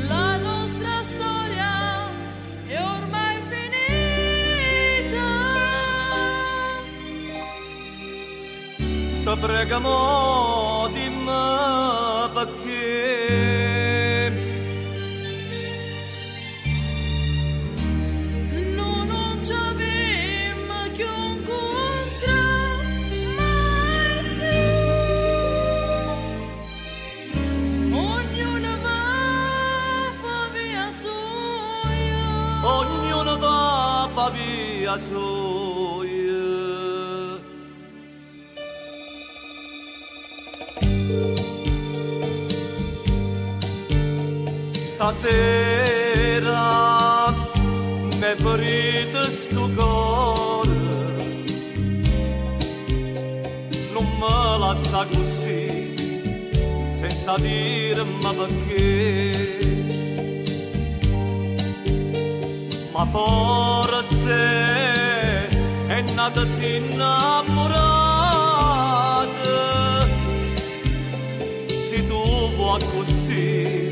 La nostra storia è ormai finita. Ti pregamo dimmi perché Noi non ci avemmo più incontrato mai più. Ognuno va via sua. ognuno va via sua. Stasera m'è ferito sto cuore, non me lascia così, senza dirmi perché. Ma forse è nata si innamorata, se tu vuoi così,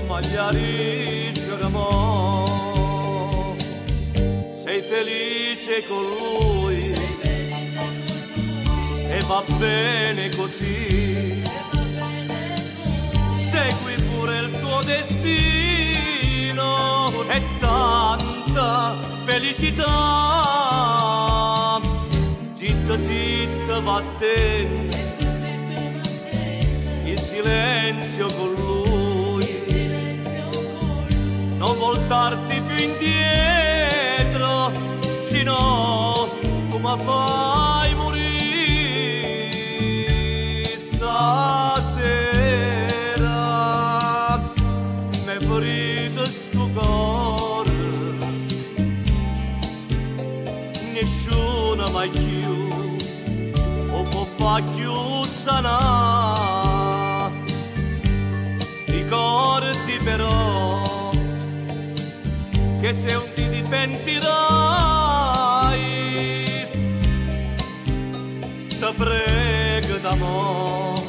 magari c'eravamo. Sei felice con lui e va bene così. Segui pure il tuo destino e tanta felicità. Zitta, zitta, vattene, il silenzio con lui. Non voltarti più indietro, sino come fai morire stasera. M'è ferito sto cuore, nessuno mai più o può far più sanare. Ricordi però che se un ti pentirai, ti prego d'amore,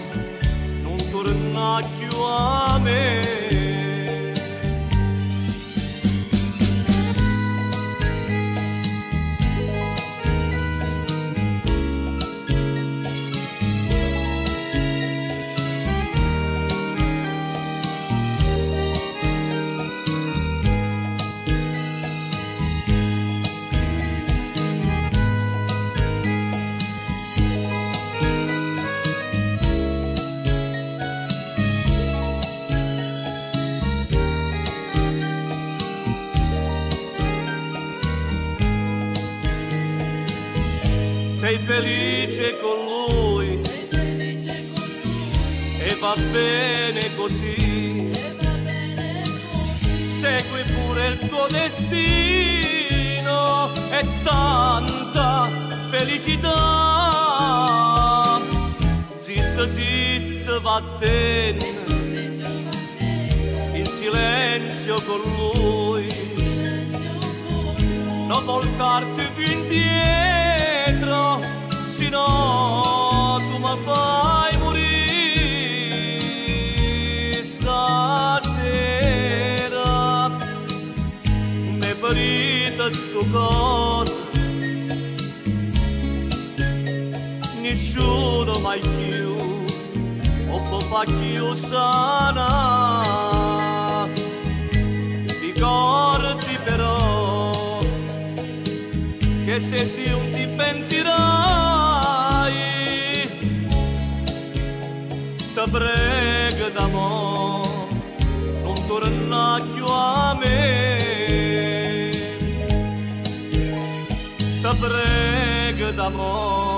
non torna più a me. Sei felice con lui e va bene così. Segui pure il tuo destino e tanta felicità. Zitta, zitta, vattene, in silenzio con lui. Non voltarti più indietro, sino tu mi fai morire stasera. M'è ferito sto cuore, nessuno mai più o può far più sana. Ricordi però che se ti un ti pentirai, ti prego d'amore, non torna più a me. Ti prego d'amore,